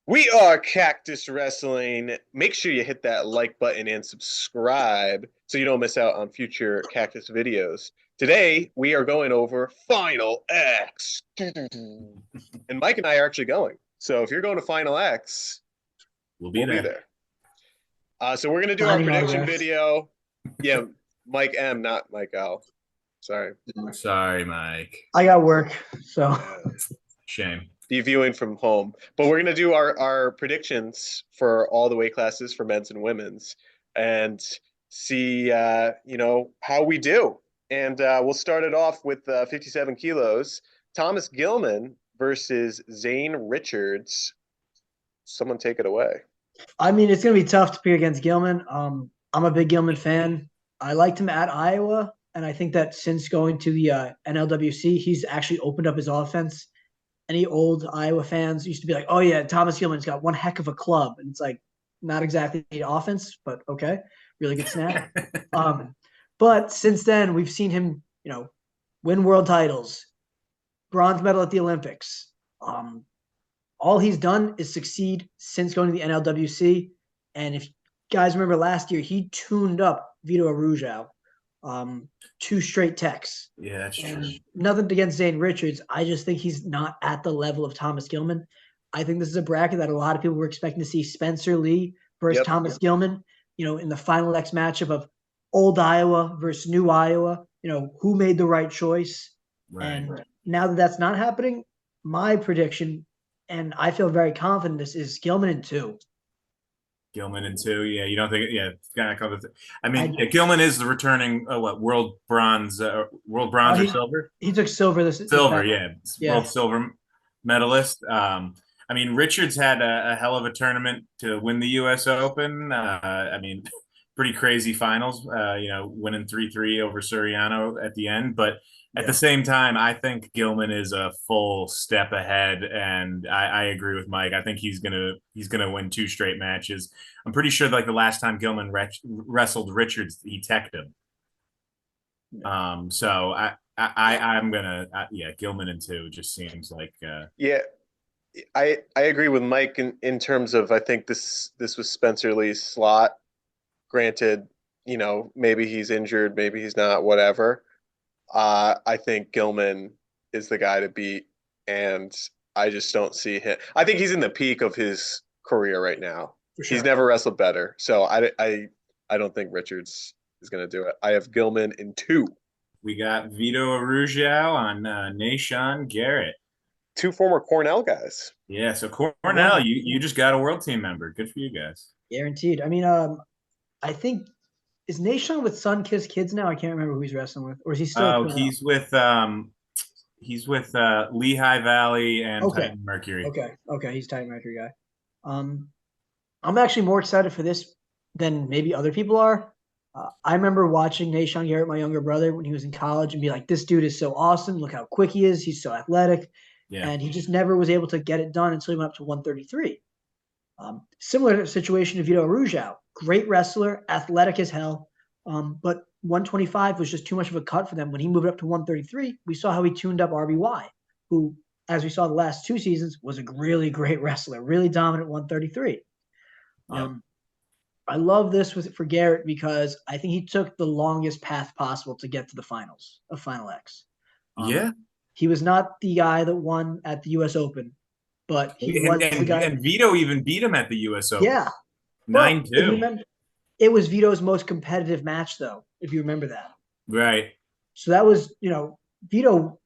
We are Cactus Wrestling. Make sure you hit that like button and subscribe so you don't miss out on future Cactus videos. Today, we are going over Final X. And Mike and I are actually going. So if you're going to Final X, We'll be we'll be there. there. So we're going to do our Signing prediction autographs. video. Yeah, Mike M, not Mike L. Sorry. Sorry, Mike. I got work, so Shame. Deviewing from home. But we're going to do our predictions for all the weight classes for men's and women's and see, how we do. And we'll start it off with 57 kilos. Thomas Gilman versus Zane Richards. Someone take it away. I mean it's gonna be tough to pick against Gilman. I'm a big Gilman fan. I liked him at Iowa, and I think that since going to the NLWC, he's actually opened up his offense. Any old Iowa fans used to be like, "Oh yeah, Thomas Gilman's got one heck of a club," and it's like not exactly the offense, but okay, really good snap. But since then, we've seen him, win world titles, bronze medal at the Olympics. All he's done is succeed since going to the NLWC. And if you guys remember last year, he tuned up Vito Arujau, 2 straight techs. Yeah, that's true. And nothing against Zane Richards. I just think he's not at the level of Thomas Gilman. I think this is a bracket that a lot of people were expecting to see Spencer Lee versus Thomas Gilman, in the Final X matchup of old Iowa versus new Iowa, who made the right choice. Right. And now that that's not happening, my prediction, and I feel very confident this, is Gilman in 2. Gilman in 2. Yeah, you don't think? Yeah, it's kind of. I mean, Gilman is the returning world bronze or silver? He took silver this Silver, yeah. World silver medalist. I mean, Richards had a hell of a tournament to win the U.S. Open. I mean, pretty crazy finals. Winning 3-3 over Suriano at the end, but at the same time, I think Gilman is a full step ahead, and I agree with Mike. I think he's gonna win 2 straight matches. I'm pretty sure like the last time Gilman wrestled Richards, he teched him. So I'm gonna Gilman in 2 just seems like Yeah, I agree with Mike in terms of I think this was Spencer Lee's slot. Granted, maybe he's injured, maybe he's not, whatever. I think Gilman is the guy to beat, and I just don't see him. I think he's in the peak of his career right now. For sure. He's never wrestled better, so I don't think Richards is going to do it. I have Gilman in 2. We got Vito Arujau on Nahshon Garrett. 2 former Cornell guys. Yeah, so Cornell, you just got a world team member. Good for you guys. Guaranteed. I mean, I think is Nahshon with Sun-Kissed Kids now? I can't remember who he's wrestling with, or is he still? Oh, he's with Lehigh Valley and Titan Mercury. Okay, he's Titan Mercury guy. I'm actually more excited for this than maybe other people are. I remember watching Nahshon Garrett, my younger brother, when he was in college, and be like, "This dude is so awesome! Look how quick he is. He's so athletic." Yeah. And he just never was able to get it done until he went up to 133. Similar situation to Vito Arujau. Great wrestler, athletic as hell, but 125 was just too much of a cut for them. When he moved up to 133, we saw how he tuned up RBY, who, as we saw the last 2 seasons, was a really great wrestler, really dominant 133. I love this for Garrett because I think he took the longest path possible to get to the finals of Final X. He was not the guy that won at the U.S. Open, but he was the guy. And Vito even beat him at the U.S. Open. Yeah. 9-2. It was Vito's most competitive match, though, if you remember that. Right. So that was, Vito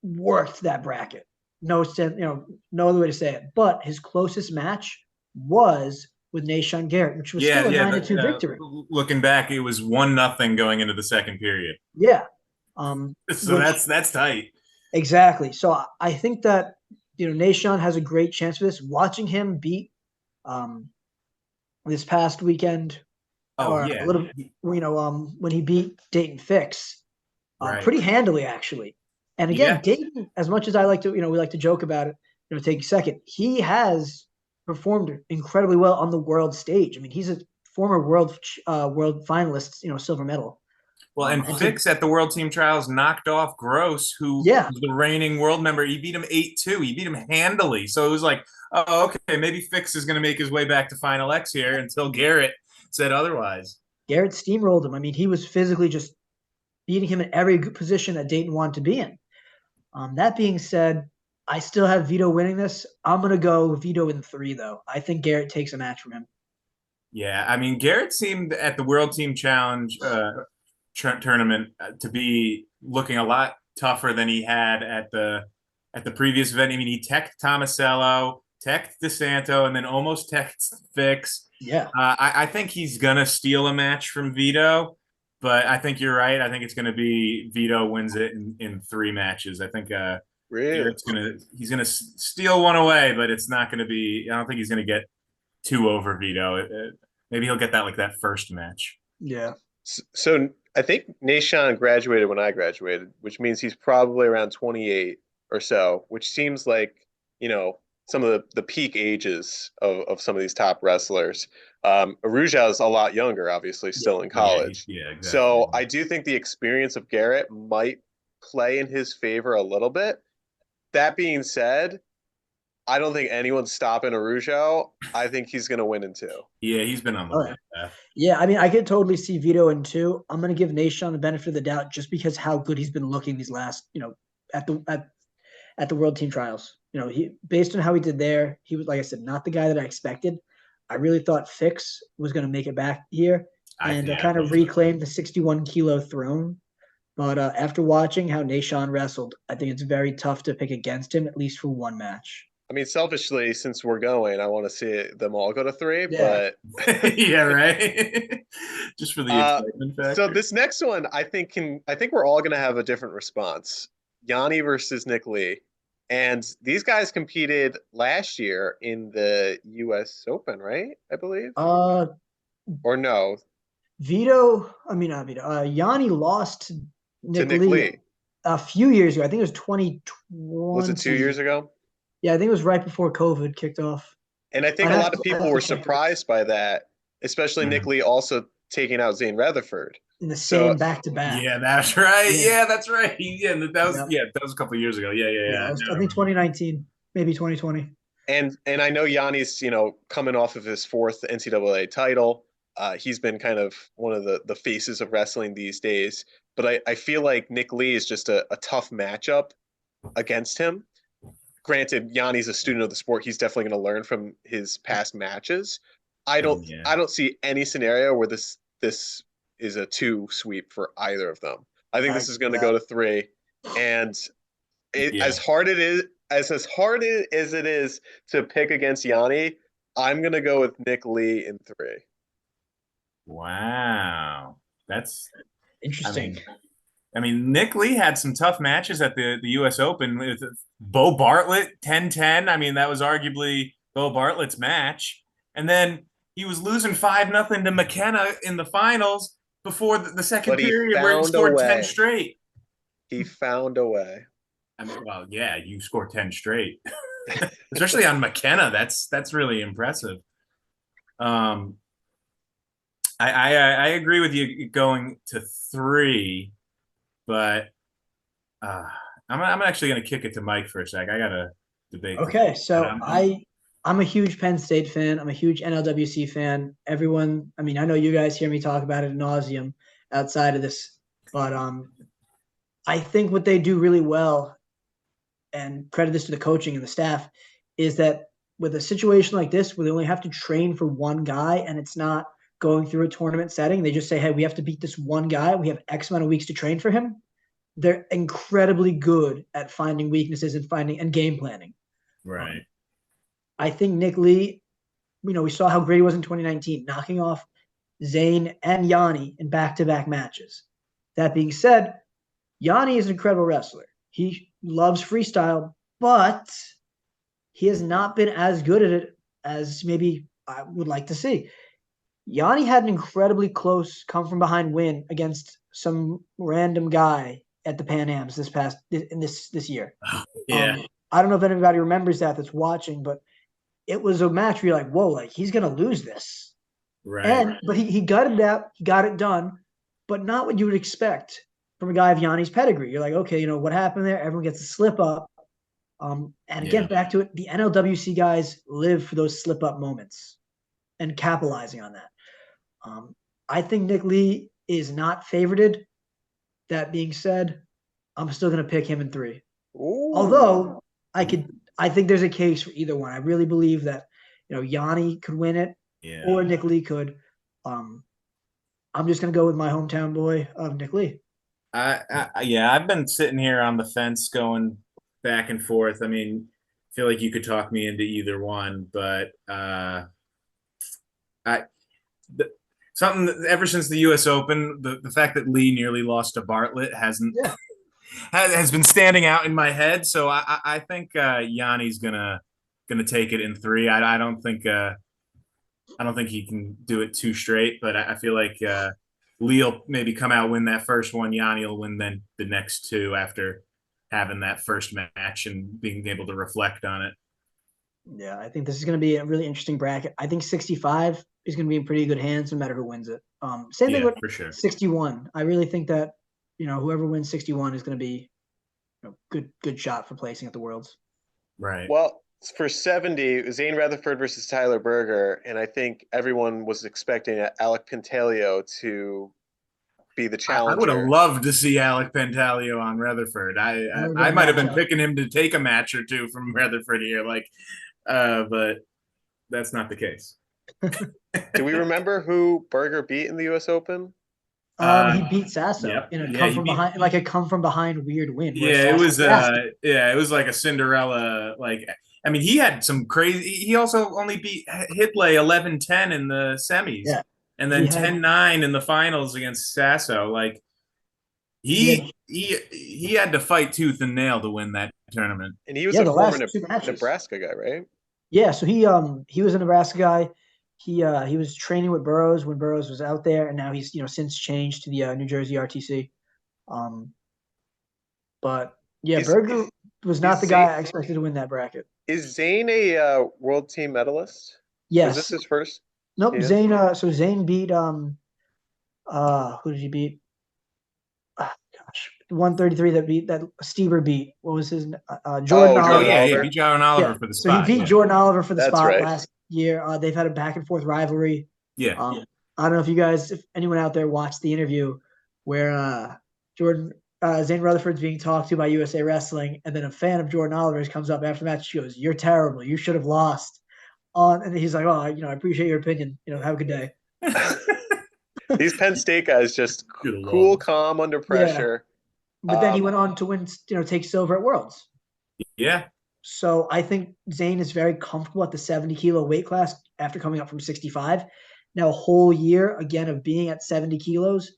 worked that bracket. No sense, no other way to say it. But his closest match was with Nahshon Garrett, which was still a 9-2 victory. Looking back, it was 1-0 going into the second period. Yeah. So that's tight. Exactly. So I think that Nahshon has a great chance for this. Watching him beat this past weekend, when he beat Dayton Fix, pretty handily actually. And again, Dayton, as much as I like to, we like to joke about it, take a second, he has performed incredibly well on the world stage. I mean, he's a former world finalist, silver medal. Well, and And to Fix at the World Team Trials knocked off Gross, who yeah, was the reigning world member. He beat him 8-2. He beat him handily. So it was like, oh, okay, maybe Fix is going to make his way back to Final X here until Garrett said otherwise. Garrett steamrolled him. I mean, he was physically just beating him in every position that Dayton wanted to be in. That being said, I still have Vito winning this. I'm gonna go Vito in 3 though. I think Garrett takes a match from him. Yeah, I mean, Garrett seemed at the World Team Challenge tournament to be looking a lot tougher than he had at the previous event. I mean, he teched Tomasello, teched DeSanto, and then almost teched Fix. Yeah. I think he's gonna steal a match from Vito, but I think you're right. I think it's gonna be Vito wins it in 3 matches. I think Really? Garrett's he's gonna steal one away, but it's not gonna be. I don't think he's gonna get 2 over Vito. Maybe he'll get that like that first match. Yeah. So I think Nashon graduated when I graduated, which means he's probably around 28 or so, which seems like, some of the peak ages of some of these top wrestlers. Aruja is a lot younger, obviously, still in Yeah, college. yeah, exactly. So I do think the experience of Garrett might play in his favor a little bit. That being said, I don't think anyone's stopping Arujo. I think he's going to win in 2. Yeah, he's been on the Oh, win yeah. path. Yeah, I mean, I could totally see Vito in 2. I'm gonna give Nation the benefit of the doubt just because how good he's been looking these last, at the World Team Trials. He based on how he did there, he was like I said, not the guy that I expected. I really thought Fix was gonna make it back here I and think. kind of reclaim the 61 kilo throne. But after watching how Nashon wrestled, I think it's very tough to pick against him, at least for one match. I mean, selfishly, since we're going, I want to see them all go to 3, Yeah. but Yeah, right. Just for the uh, excitement so factor. this next one, I think we're all going to have a different response. Yanni versus Nick Lee. And these guys competed last year in the US Open, right? I believe. Uh, Or no, Vito, I mean, not Vito, Yanni lost to to Nick Nick Lee Lee. a few years ago. I think it was Was it 2 years 2020. ago? Yeah, I think it was right before COVID kicked off. And I think I'd a have lot of to, I'd people have were to check it surprised by that, especially Nick Mhm. Lee also taking out Zane Rutherford. in the So same back to back. Yeah, that's right. Yeah, Yeah, that's right. Yeah, yeah, that was a couple of years ago. Yeah, yeah, yeah. yeah. It was, Now I I think remember. 2019, maybe 2020. and I know Yanni's, coming off of his 4th NCAA title. He's been kind of one of the faces of wrestling these days. But I feel like Nick Lee is just a tough matchup against him. Granted, Yanni's a student of the sport. He's definitely going to learn from his past matches. I And don't yeah, I don't see any scenario where this is a 2 sweep for either of them. I think I this is agree going with to go that. to 3. And yeah. as hard it is as hard as it is to pick against Yanni, I'm gonna go with Nick Lee in 3. Wow. That's. I Interesting. mean, Nick Lee had some tough matches at the U.S. Open with Bo Bartlett 10-10. I mean, that was arguably Bo Bartlett's match, and then he was losing 5-0 to McKenna in the finals before the second But he period where he found a scored 10 way. straight. He found a way. I mean, well, yeah, you score 10 straight, especially on McKenna. That's really impressive. Um, I agree with you going to 3, but I'm actually going to kick it to Mike for a sec. I got to debate this. Okay, And so I'm a huge Penn State fan. I'm a huge NLWC fan. Everyone, I mean, I know you guys hear me talk about it ad nauseum outside of this, but I think what they do really well, and credit this to the coaching and the staff, is that with a situation like this where they only have to train for one guy and it's not going through a tournament setting, they just say, hey, we have to beat this one guy. We have X amount of weeks to train for him. They're incredibly good at finding weaknesses and finding and game planning. right. I think Nick Lee, we saw how great he was in 2019, knocking off Zayn and Yanni in back-to-back matches. That being said, Yanni is an incredible wrestler. He loves freestyle, but he has not been as good at it as maybe I would like to see. Yanni had an incredibly close come from behind win against some random guy at the Pan Ams this year. Yeah. I don't know if anybody remembers that's watching, but it was a match where you're like, whoa, like he's gonna lose this. Right. But he got it out, he got it done. but not what you would expect from a guy of Yanni's pedigree. You're like, okay, what happened there? Everyone gets a slip up. And again, Yeah. back to it, the NLWC guys live for those slip up moments and capitalizing on that. I think Nick Lee is not favorited. That being said, I'm still going to pick him in 3. Ooh. Although I think there's a case for either one. I really believe that Yanni could win it, or Nick Lee could. I'm just going to go with my hometown boy of Nick Lee. Yeah, I've been sitting here on the fence going back and forth. I mean, I feel like you could talk me into either one, but I something that, ever since the U.S. Open, the fact that Lee nearly lost to Bartlett hasn't has been standing out in my head. So I think Yanni's gonna take it in 3. I don't think he can do it 2 straight, but I feel like Lee will maybe come out win that first one. Yanni will win then the next 2 after having that first match and being able to reflect on it. Yeah, I think this is going to be a really interesting bracket. I think 65 is going to be in pretty good hands no matter who wins it. Same thing with for sure. 61. I really think that whoever wins 61 is going to be good shot for placing at the Worlds. Right. Well, for 70, Zane Rutherford versus Tyler Berger, and I think everyone was expecting Alec Pantaleo to be the challenger. I would have loved to see Alec Pantaleo on Rutherford. I might have been picking him to take a match or 2 from Rutherford here, but that's not the case. Do we remember who Berger beat in the U.S. Open? He beat Sasso in a come from behind weird win. Yeah, it was it was like a Cinderella. I mean, he had some crazy. He also only beat Hitley 11-10 in the semis, and then 10-9 in the finals against Sasso. Like he had to fight tooth and nail to win that tournament. And he was a former Nebraska guy, right? Yeah, so he was a Nebraska guy. He was training with Burroughs when Burroughs was out there, and now he's since changed to the New Jersey RTC. But yeah, Berger was not the guy I expected to win that bracket. Is Zane a world team medalist? Yes. Was this his first? Nope. Zane. So Zane beat who did he beat? Gosh, 133 that Stieber beat. What was his Jordan Oliver? He beat Jordan Oliver for the spot. So he beat Jordan Oliver for the spot right. last year. They've had a back and forth rivalry. Yeah. I don't know if anyone out there watched the interview where Zane Rutherford's being talked to by USA Wrestling, and then a fan of Jordan Oliver's comes up after the match. She goes, "You're terrible. You should have lost." And he's like, "Oh, I appreciate your opinion. Have a good day." These Penn State guys just cool, calm under pressure. Yeah. But then he went on to win, take silver at Worlds. Yeah. So I think Zane is very comfortable at the 70-kilo weight class after coming up from 65. Now, a whole year, again, of being at 70 kilos,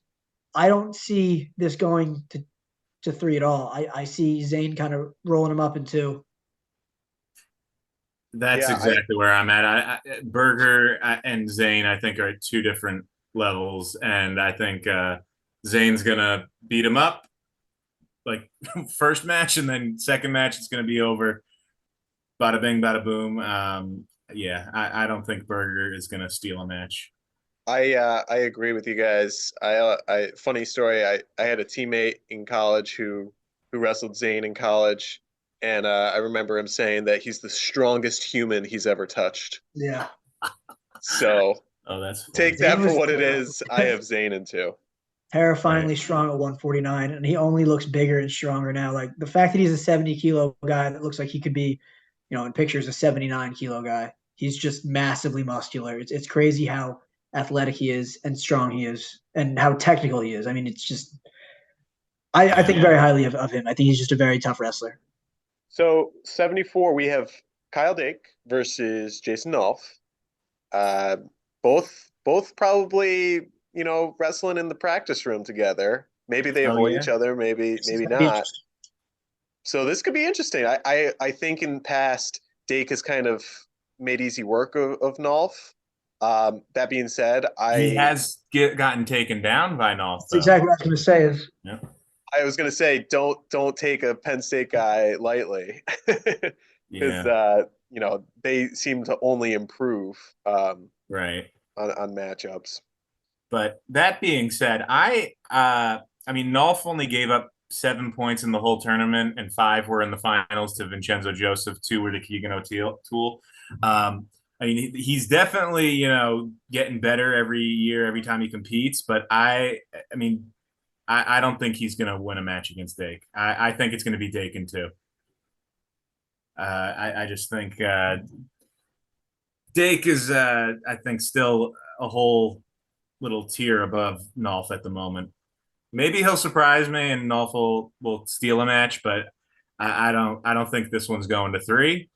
I don't see this going to 3 at all. I see Zane kind of rolling him up in 2. That's exactly where I'm at. Berger and Zane, I think, are at 2 different levels, and I think Zane's gonna beat him up like first match, and then second match it's gonna be over. Bada bing, bada boom. I don't think Berger is gonna steal a match. I agree with you guys. Funny story. I had a teammate in college who wrestled Zane in college, and I remember him saying that he's the strongest human he's ever touched. Yeah. So that's funny. Take that for what it is. I have Zane in 2. Terrifyingly strong at 149, and he only looks bigger and stronger now. Like the fact that he's a 70-kilo guy that looks like he could be, in pictures, a 79-kilo guy. He's just massively muscular. It's crazy how athletic he is and strong he is and how technical he is. I mean, it's just I think very highly of him. I think he's just a very tough wrestler. So 74, we have Kyle Dake versus Jason Nolf. Both probably, wrestling in the practice room together. Maybe they avoid each other, maybe not. So this could be interesting. I think in the past, Dake has kind of made easy work of Nolf. That being said, he has gotten taken down by Nolf. That's exactly what I was going to say. I was going to say, don't take a Penn State guy lightly, because they seem to only improve right on matchups. But that being said, I mean, Nolf only gave up 7 points in the whole tournament, and 5 were in the finals to Vincenzo Joseph. 2 were to Keegan O'Toole. I mean, he's definitely getting better every year, every time he competes. But I mean, I don't think he's going to win a match against Dake. I think it's going to be Dake in 2. I just think Dake is, I think, still a whole little tier above Nolf at the moment. Maybe he'll surprise me and Nolf will steal a match, but I don't think this one's going to 3.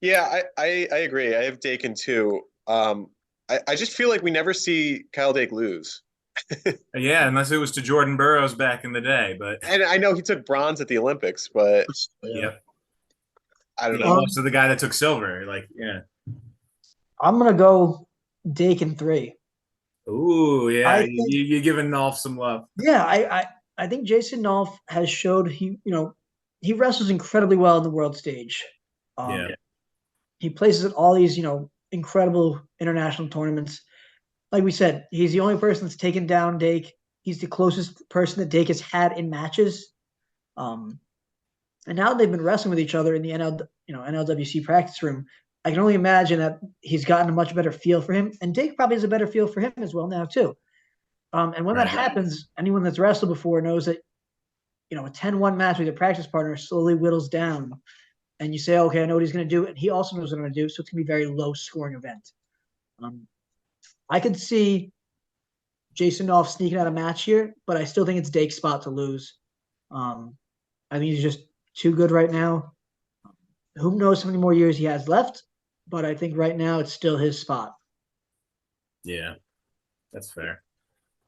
Yeah, I agree. I have Dakin too. I just feel like we never see Kyle Dake lose. Yeah, unless it was to Jordan Burroughs back in the day, but And I know he took bronze at the Olympics, but Yeah. yep. I don't He know. lost to the guy that took silver. Like, yeah. I'm gonna go Dake in 3. Ooh, yeah. I think, You're giving Nolf some love. yeah, I think Jason Nolf has showed he wrestles incredibly well on the world stage. Yeah. He places at all these incredible international tournaments. Like we said, he's the only person that's taken down Dake. He's the closest person that Dake has had in matches. Um, and now they've been wrestling with each other in the NLWC practice room. I can only imagine that he's gotten a much better feel for him, and Dake probably has a better feel for him as well now too. And when that Right. happens, anyone that's wrestled before knows that a 10-1 match with your practice partner slowly whittles down, and you say, okay, I know what he's going to do, and he also knows what I'm going to do, so it's going to be a very low scoring event. I could see Jason Nolf sneaking out a match here, but I still think it's Dake's spot to lose. I think he's just too good right now. Who knows how many more years he has left, but I think right now it's still his spot. Yeah. That's fair.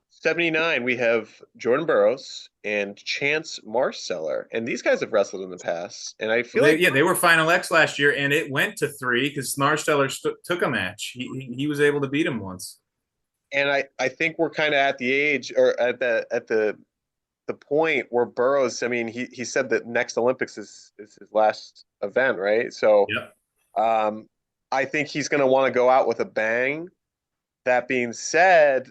79, we have Jordan Burroughs and Chance Marsteller. And these guys have wrestled in the past. And I feel like They were Final X last year, and it went to 3 because Marsteller took a match. He was able to beat him once. and I think we're kind of at the age or at the point where Burroughs, I mean, he said that next Olympics is his last event, right? So Yep. I think he's going to want to go out with a bang. That being said,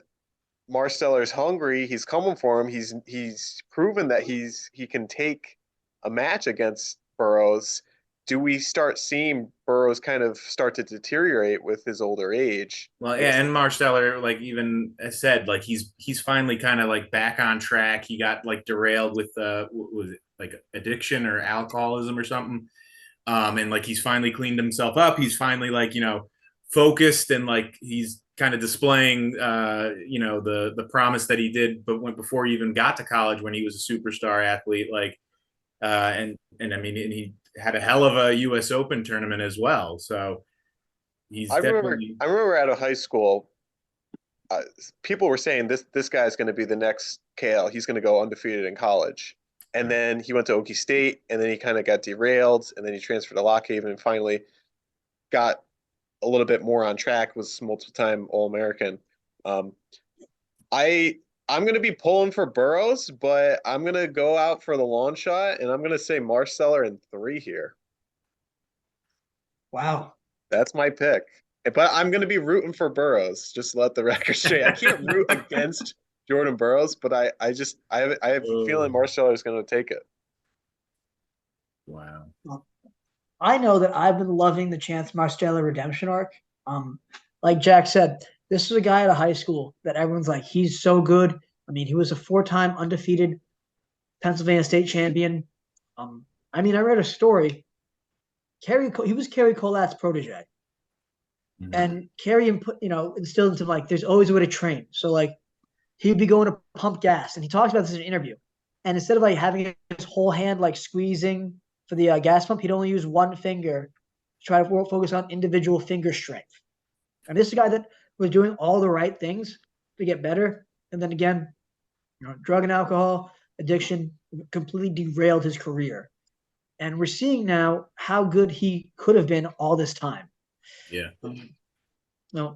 Marsteller's hungry. He's coming for him. He's proven that he can take a match against Burroughs. Do we start seeing Burroughs kind of start to deteriorate with his older age? Well, I yeah, guess. and Marsteller, like even said, like he's finally kind of like back on track. He got like derailed with what was it, like addiction or alcoholism or something. And like he's finally cleaned himself up. He's finally like focused and like he's kind of displaying the promise that he did, but before he even got to college when he was a superstar athlete. Like and I mean, and he had a hell of a U.S. Open tournament as well. So he's I remember definitely I remember out of high school, uh, people were saying this guy's going to be the next KL. He's going to go undefeated in college. And then he went to Okie State, and then he kind of got derailed, and then he transferred to Lock Haven, and finally got a little bit more on track. Was multiple time All American. Um, I I'm going to be pulling for Burroughs, but I'm going to go out for the long shot, and I'm going to say Marsteller in 3 here. Wow. That's my pick. But I'm going to be rooting for Burroughs. Just let the record straight. I can't root against Jordan Burroughs, but I have a feeling Marsteller is going to take it. wow. I know that I've been loving the Chance Marsteller redemption arc. Like Jack said, this is a guy out of high school that everyone's like, he's so good. I mean, he was a 4-time undefeated Pennsylvania state champion. I mean, I read a story. He was Kerry Colat's protege. Mhm. And Kerry instilled into him, like, there's always a way to train. So like he'd be going to pump gas, and he talks about this in an interview. And instead of like having his whole hand like squeezing for the gas pump, he'd only use one finger to try to focus on individual finger strength. And this is a guy that was doing all the right things to get better, and then again, drug and alcohol addiction completely derailed his career. And we're seeing now how good he could have been all this time. Yeah.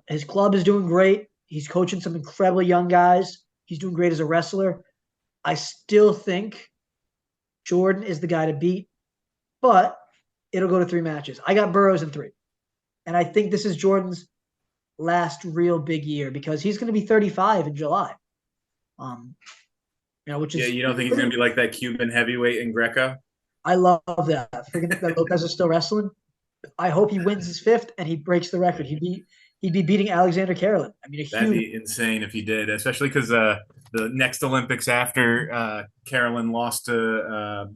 His club is doing great. He's coaching some incredible young guys. He's doing great as a wrestler. I still think Jordan is the guy to beat, but it'll go to 3 matches. I got Burroughs in 3. And I think this is Jordan's last real big year because he's going to be 35 in July. Um, which Yeah, is you don't think he's gonna be like that Cuban heavyweight in Greco? I love that. Freaking that Lopez is still wrestling. I hope he wins his fifth and he breaks the record. He'd be beating Alexander Karelin. I mean, a That'd huge be insane if he did, especially because the next Olympics after Carolyn lost to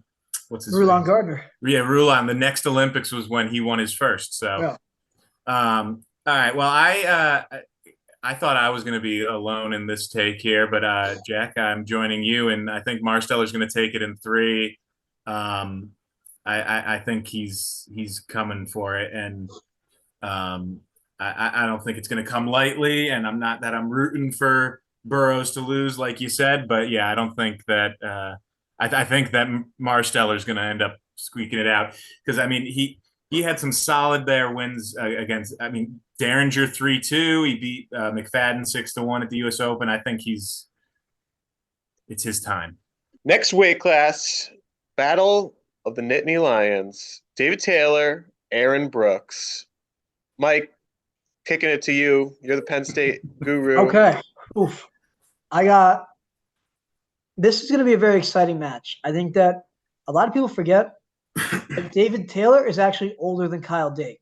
what's his Rulon face? Gardner. Yeah, Rulon. The next Olympics was when he won his first. So, Yeah. all right. Well, I thought I was going to be alone in this take here, but Jack, I'm joining you, and I think Marsteller's going to take it in three. Um, I think he's coming for it, and um, I don't think it's going to come lightly. And I'm not that I'm rooting for Burrows to lose, like you said, but yeah, I don't think that. I think that Marsteller's going to end up squeaking it out because I mean he had some solid there wins against. I mean Derringer 3-2. He beat McFadden 6-1 at the U.S. Open. I think it's his time. Next weight class, Battle of the Nittany Lions. David Taylor, Aaron Brooks. Mike, kicking it to you. You're the Penn State guru. Okay. Oof. This is going to be a very exciting match. I think that a lot of people forget that David Taylor is actually older than Kyle Dake,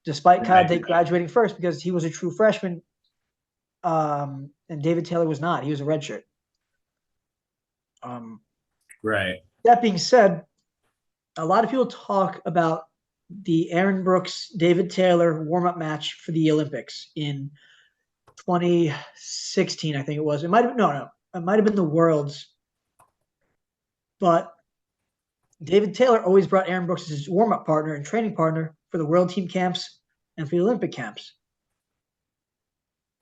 despite Kyle Dake graduating first because he was a true freshman, and David Taylor was not. He was a redshirt. Right. That being said, a lot of people talk about the Aaron Brooks David Taylor warm up match for the Olympics in 2016. I think it was. It might have no. It might have been the Worlds, but David Taylor always brought Aaron Brooks as his warm up partner and training partner for the World Team camps and for the Olympic camps.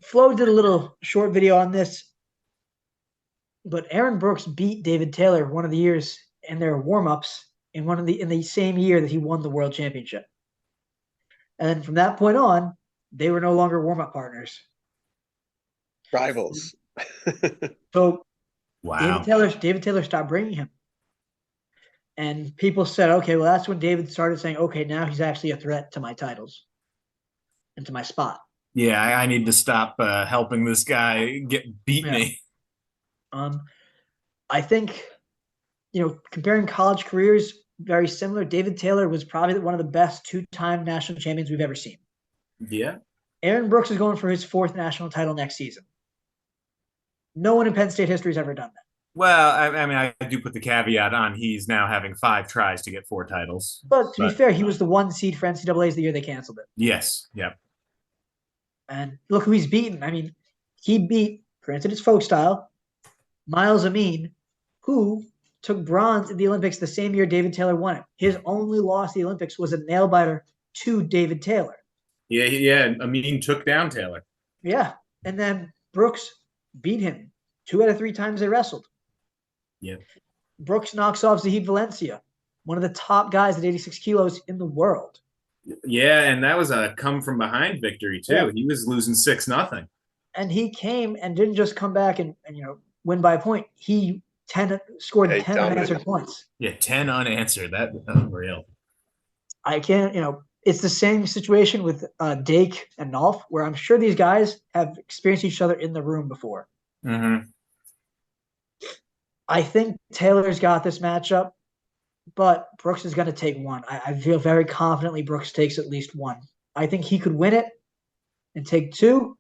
Flo did a little short video on this, but Aaron Brooks beat David Taylor one of the years in their warm ups in the same year that he won the World Championship. And then from that point on, they were no longer warm up partners. Rivals. So wow. David Taylor stopped bringing him. And people said, okay, well, that's when David started saying, okay, now he's actually a threat to my titles and to my spot. Yeah, I need to stop helping this guy beat me. I think, comparing college careers, very similar. David Taylor was probably one of the best two-time national champions we've ever seen. Yeah. Aaron Brooks is going for his fourth national title next season. No one in Penn State history has ever done that. Well, I mean, I do put the caveat on he's now having 5 tries to get 4 titles. But to be fair, he was the 1 seed for NCAA's the year they canceled it. Yes. Yep. And look who he's beaten. I mean, he beat, granted it's folk style, Miles Amin, who took bronze at the Olympics the same year David Taylor won it. His only loss at the Olympics was a nail biter to David Taylor. Yeah. Amin took down Taylor. Yeah. And then Brooks beat him 2 out of 3 times they wrestled. Yeah. Brooks knocks off Zahid Valencia, one of the top guys at 86 kilos in the world. Yeah, and that was a come from behind victory too. Yeah. He was losing 6-0. And he came and didn't just come back and win by a point. He scored 10 unanswered points. Yeah, 10 unanswered. That's unreal. I can't, it's the same situation with Dake and Nolf, where I'm sure these guys have experienced each other in the room before. Mm-hmm. I think Taylor's got this matchup, but Brooks is going to take one. I feel very confidently Brooks takes at least one. I think he could win it and take 2,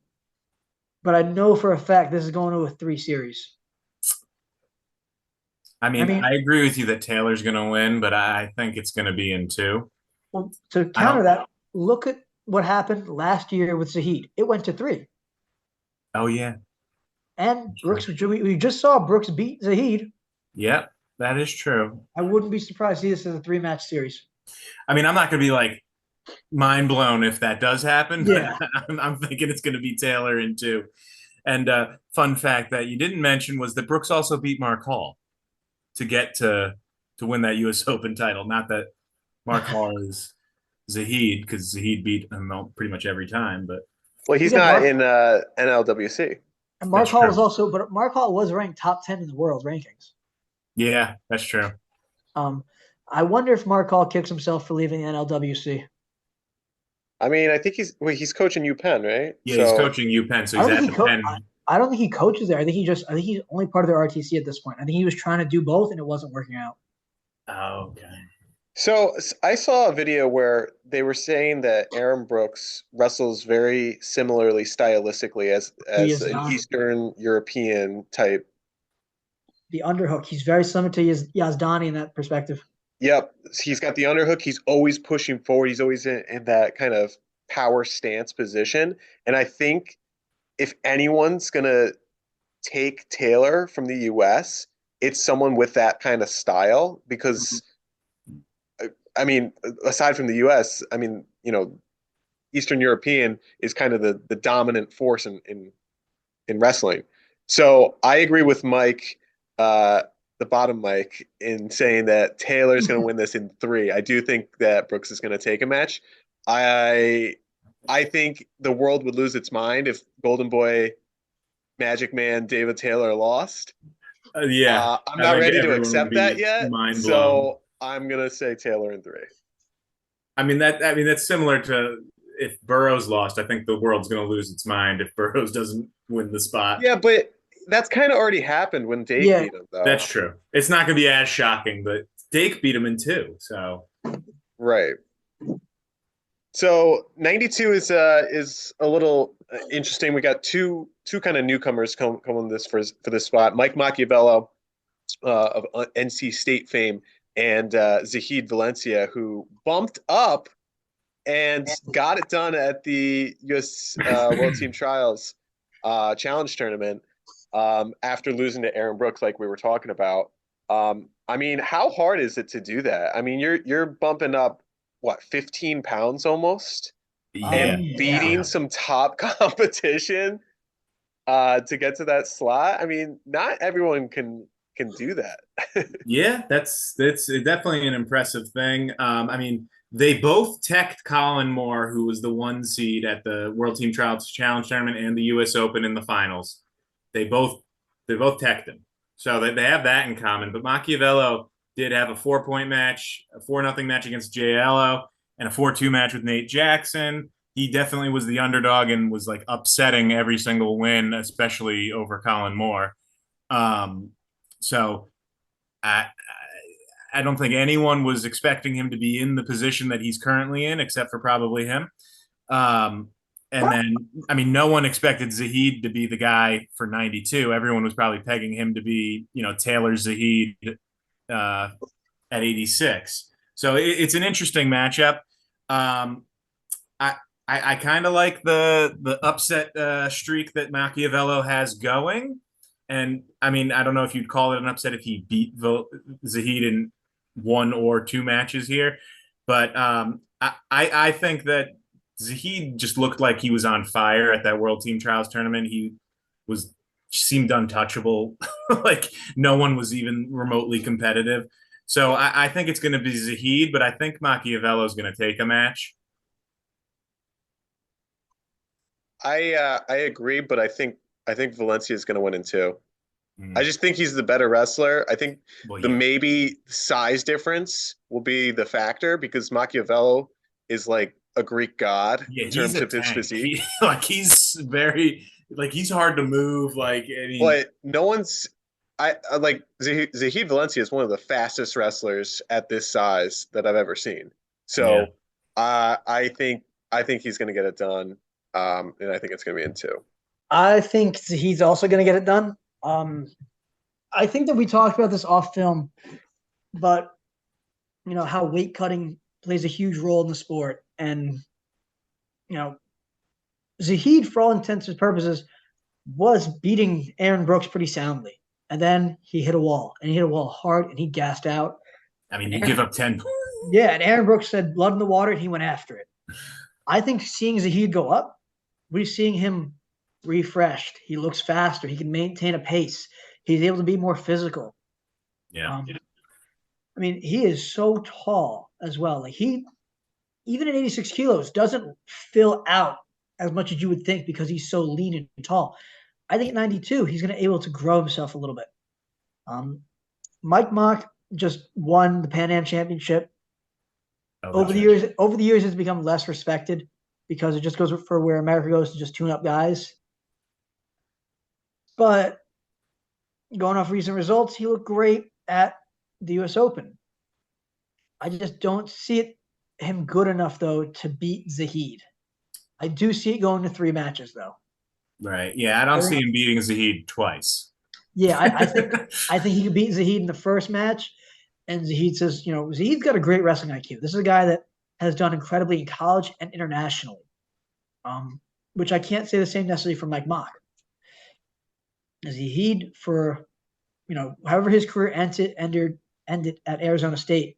but I know for a fact this is going to a 3 series. I mean, I agree with you that Taylor's going to win, but I think it's going to be in 2. Well, to counter that, look at what happened last year with Zahid. It went to 3. Oh, yeah. And Brooks, we just saw Brooks beat Zahid. Yep, that is true. I wouldn't be surprised to see this as a 3-match series. I mean, I'm not going to be like mind blown if that does happen. Yeah. I'm thinking it's going to be Taylor in 2. And fun fact that you didn't mention was that Brooks also beat Mark Hall to get to win that U.S. Open title. Not that Mark Hall is Zahid, because Zahid beat him pretty much every time. But he's not in NLWC. And Mark Hall was ranked top 10 in the world rankings. Yeah, that's true. I wonder if Mark Hall kicks himself for leaving the NLWC. I mean, I think he's coaching UPenn, right? Yeah, he's So coaching UPenn, so I he's don't think at he the co- Penn. I don't think he coaches there. I think he's only part of their RTC at this point. I think he was trying to do both and it wasn't working out. Oh, okay. I saw a video where they were saying that Aaron Brooks wrestles very similarly stylistically He as is an not Eastern European type. the underhook. He's very similar to Yazdani in that perspective. Yep, he's got the underhook. He's always pushing forward. He's always in that kind of power stance position. And I think if anyone's gonna take Taylor from the US, it's someone with that kind of style because I mean, aside from the US, I mean, Eastern European is kind of the dominant force in wrestling. So I agree with Mike, uh, the bottom Mike, in saying that Taylor's going to win this in three. I do think that Brooks is going to take a match. I I think the world would lose its mind if Golden Boy, Magic Man, David Taylor lost. Yeah, I'm I not think ready to everyone would accept that be yet, mind blown. so I'm gonna say Taylor in three. I mean that's similar to if Burrows lost. I think the world's going to lose its mind if Burrows doesn't win the spot. Yeah, but that's kind of already happened when Dake Yeah, beat him, That's though. true. It's not going to be as shocking, but Dake beat him in two. So Right. So 92 is a little interesting. We got two kind of newcomers coming this for this spot. Mike Machiavello of NC State fame and Zahid Valencia, who bumped up and got it done at the U.S. World Team Trials Challenge Tournament after losing to Aaron Brooks, like we were talking about. I mean, how hard is it to do that? I mean, you're bumping up what 15 pounds almost yeah, and yeah. beating some top competition to get to that slot. I mean, not everyone can do that. yeah, that's definitely an impressive thing. I mean, they both teched Colin Moore, who was the one seed at the World Team Trials Challenge Tournament and the U.S. Open in the finals. They both they both teched him, so they have that in common. But Machiavello did have a 4 point match, a 4-0 match against Jay Allo, and a 4-2 match with Nate Jackson. He definitely was the underdog and was like upsetting every single win, especially over Colin Moore. Um, so I, I don't think anyone was expecting him to be in the position that he's currently in, except for probably him. Um, and then, I mean, no one expected Zahid to be the guy for 92. Everyone was probably pegging him to be, Taylor Zahid uh, at 86. So it's an interesting matchup. Um, I I kind of like the upset streak that Machiavello has going. And I mean, I don't know if you'd call it an upset if he beat Zahid in one or two matches here, but I think that Zahid just looked like he was on fire at that World Team Trials tournament. He was seemed untouchable, like no one was even remotely competitive. So I think it's going to be Zahid, but I think Machiavello is going to take a match. I agree, but I think Valencia is going to win in two. I Mm. just think he's the better wrestler. I think Well, the yeah, maybe size difference will be the factor because Machiavello is like a Greek god yeah, in he's terms a of his tank. physique. He's very he's hard to move. Like I mean, But no one's I like Zahid Valencia is one of the fastest wrestlers at this size that I've ever seen. yeah. So I think he's going to get it done, and I think it's going to be in two. I think he's also going to get it done. Um, I think that we talked about this off film, but how weight cutting plays a huge role in the sport, and you know Zahid, for all intents and purposes, was beating Aaron Brooks pretty soundly, and then he hit a wall, and he hit a wall hard, and he gassed out. I mean, And you Aaron, give up 10. yeah, and Aaron Brooks said blood in the water, and he went after it. I think seeing Zahid go up, we're seeing him refreshed. He looks faster. He can maintain a pace. He's able to be more physical. Yeah, Um, I mean, he is so tall as well. Like he, even at 86 kilos, doesn't fill out as much as you would think because he's so lean and tall. I think at 92, he's going to be able to grow himself a little bit. Um, Mike Mock just won the Pan Am Championship. oh, that's right. Over the years, has become less respected. because it just goes for where America goes to just tune up guys. But going off recent results, he looked great at the U.S. Open. I just don't see him good enough though to beat Zahid. I do see it going to 3 matches though. Right. Yeah, I don't see him beating Zahid twice. Yeah, I think he could beat Zahid in the first match. And Zahid says, Zahid's got a great wrestling IQ. This is a guy that has done incredibly in college and internationally, which I can't say the same necessarily for Mike Mock. Zahid, for however his career ended at Arizona State,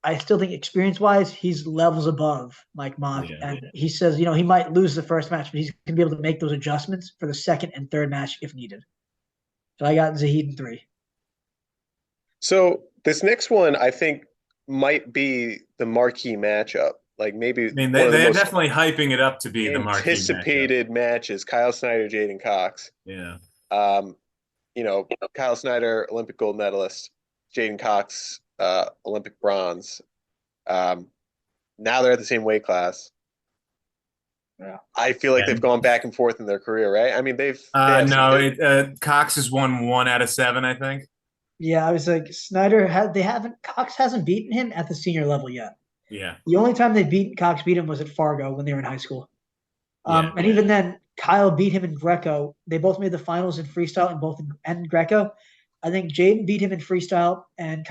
I still think experience-wise, he's levels above Mike Mock. Yeah. And he says, he might lose the first match, but he's going to be able to make those adjustments for the second and third match if needed. So I got Zahid in 3. So this next one, I think, might be the marquee matchup. Like maybe they're definitely hyping it up to be the marquee anticipated matches. Kyle Snyder, Jaden Cox. Yeah. Kyle Snyder, Olympic gold medalist. Jaden Cox, Olympic bronze. Now they're at the same weight class. Yeah. I feel like they've gone back and forth in their career, right? I mean, Cox has won 1 out of 7, I think. Yeah, I was like, Cox hasn't beaten him at the senior level yet. Yeah. The only time Cox beat him was at Fargo when they were in high school. And even then, Kyle beat him in Greco. They both made the finals in freestyle and Greco. I think Jaden beat him in freestyle and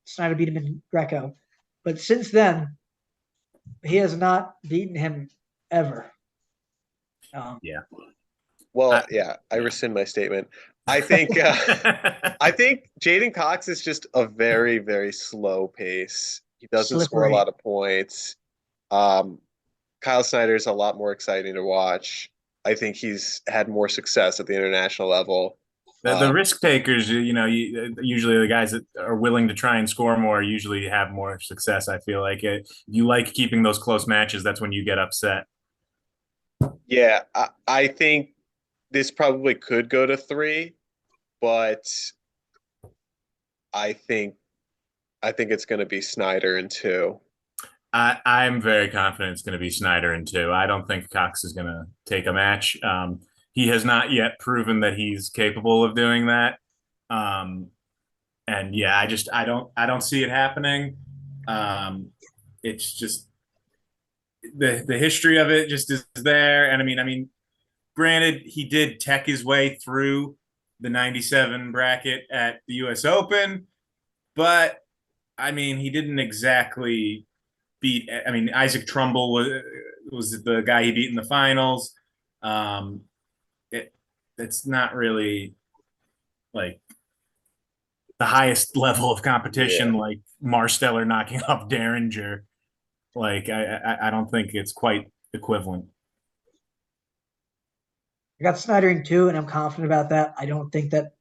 Snyder beat him in Greco. But since then, he has not beaten him ever. Yeah. Well, I rescind my statement. I think Jaden Cox is just a very, very slow pace. He doesn't score a lot of points. Kyle Snyder is a lot more exciting to watch. I think he's had more success at the international level. The risk takers, usually the guys that are willing to try and score more usually have more success. I feel like you like keeping those close matches. That's when you get upset. Yeah, I think this probably could go to 3, but I think it's going to be Snyder in 2. I'm very confident it's going to be Snyder in 2. I don't think Cox is going to take a match. He has not yet proven that he's capable of doing that. And yeah, I don't see it happening. It's just the history of it just is there. And I mean, granted, he did tech his way through the 97 bracket at the US Open, but I mean, he didn't exactly beat. I mean, Isaac Trumbull was the guy he beat in the finals. It's not really like the highest level of competition, like Marsteller knocking off Derringer. Like I don't think it's quite equivalent. I got Snyder in 2, and I'm confident about that. I don't think that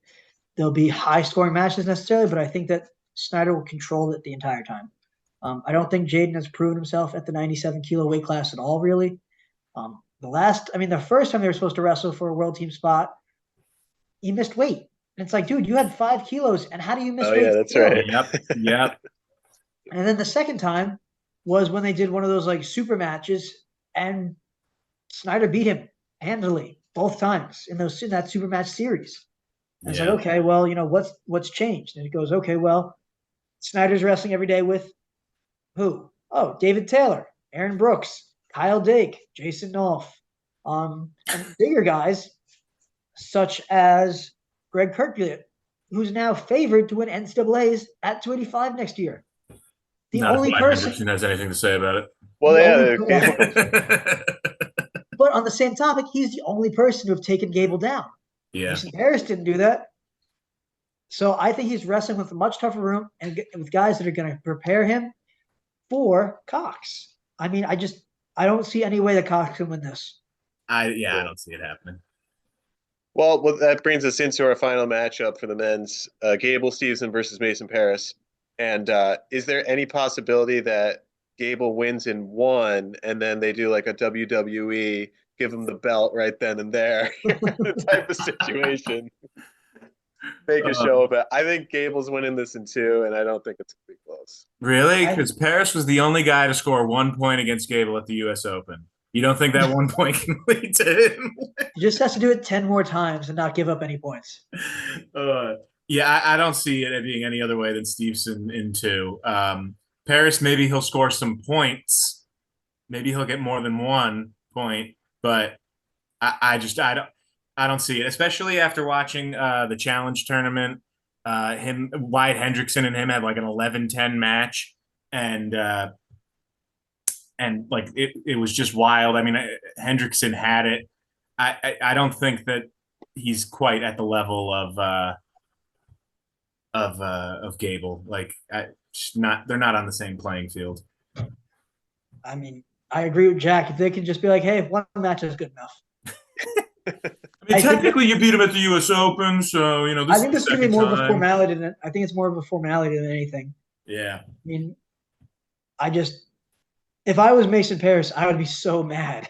there'll be high scoring matches necessarily, but I think that Snyder will control it the entire time. I don't think Jaden has proven himself at the 97 kilo weight class at all, really. The first time they were supposed to wrestle for a world team spot, he missed weight. And it's like, dude, you had 5 kilos, and how do you miss weight? Yeah, that's right. Yep. And then the second time was when they did one of those like super matches, and Snyder beat him handily both times in that super match series. And it's like, okay, well, what's changed? And it goes, okay, well, Snyder's wrestling every day with who? Oh, David Taylor, Aaron Brooks, Kyle Dake, Jason Nolf, and bigger guys such as Greg Kirkbutt, who's now favored to win NCAAs at 285 next year. The only person has anything to say about it. Well, but on the same topic, he's the only person to have taken Gable down. Yeah. Mason Harris didn't do that. So I think he's wrestling with a much tougher room and with guys that are going to prepare him for Cox. I mean, I don't see any way that Cox can win this. I don't see it happening. Well, that brings us into our final matchup for the men's, Gable Stevenson versus Mason Paris. And is there any possibility that Gable wins in 1 and then they do like a WWE, give him the belt right then and there type of situation? make a Uh, show of it. I think Gable's winning this in 2, and I don't think it's gonna be close. really? I Because Paris was the only guy to score 1 point against Gable at the U.S. Open. You don't think that 1 point can lead to him? he just has to do it 10 more times and not give up any points. uh, yeah, I don't see it being any other way than Stevenson in 2. Paris, maybe he'll score some points. Maybe he'll get more than 1 point, but I don't see it, especially after watching the challenge tournament. Him, Wyatt Hendrickson, and him had like an 11-10 match, and like it was just wild. I mean, Hendrickson had it. I don't think that he's quite at the level of Gable. Like, not they're not on the same playing field. I mean, I agree with Jack. If they can just be like, hey, one match is good enough. I mean, I think technically, you beat him at the U.S. Open, so you know I this think is this the is gonna be second more of a time. formality than I think it's more of a formality than anything. Yeah. I mean, I just if I was Mason Paris, I would be so mad.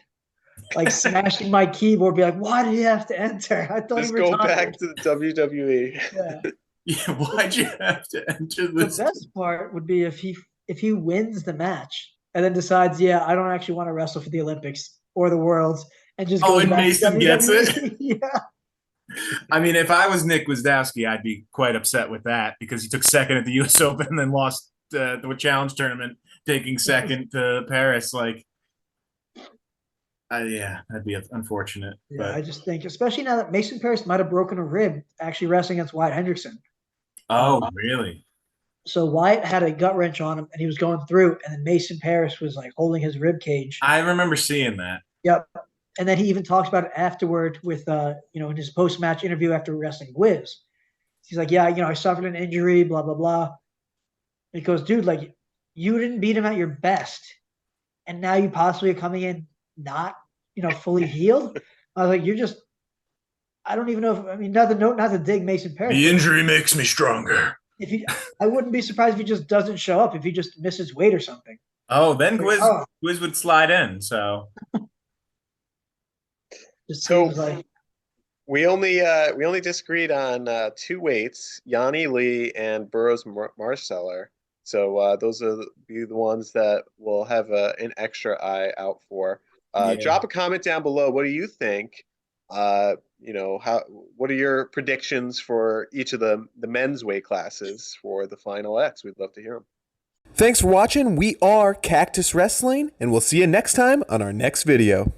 Like smashing my keyboard, be like, why did he have to enter? I thought he Just go retired. back to the WWE. Yeah. Yeah. Why'd you have to enter The this? best part would be if he wins the match and then decides, yeah, I don't actually want to wrestle for the Olympics or the Worlds, and just Oh, goes and back to Mason gets it. WWE. Yeah. I mean, if I was Nick Wisdowski, I'd be quite upset with that because he took second at the U.S. Open and then lost the challenge tournament, taking second to Paris. Like, yeah, that'd be unfortunate. Yeah, I But just think, especially now that Mason Paris might have broken a rib actually wrestling against Wyatt Hendrickson. oh, really? So Wyatt had a gut wrench on him and he was going through, and then Mason Paris was like holding his rib cage. I remember seeing that. Yep. And then he even talks about it afterward with in his post match interview after wrestling Wiz. He's like, yeah, I suffered an injury, blah, blah, blah. He goes, dude, like you didn't beat him at your best. And now you possibly are coming in not, fully healed. I was like, you're just I don't even know if not to dig Mason Paris. The injury makes me stronger. If he I wouldn't be surprised if he just doesn't show up, if he just misses weight or something. Oh, then Like, oh, Quiz would slide in. So just So seems like we only disagreed on 2 weights, Yanni Lee and Burroughs Marceller. So those are be the ones that we'll have an extra eye out for. yeah. Drop a comment down below. What do you think? How what are your predictions for each of the men's weight classes for the final X? We'd love to hear them. Thanks for watching. We are Cactus Wrestling, and we'll see you next time on our next video.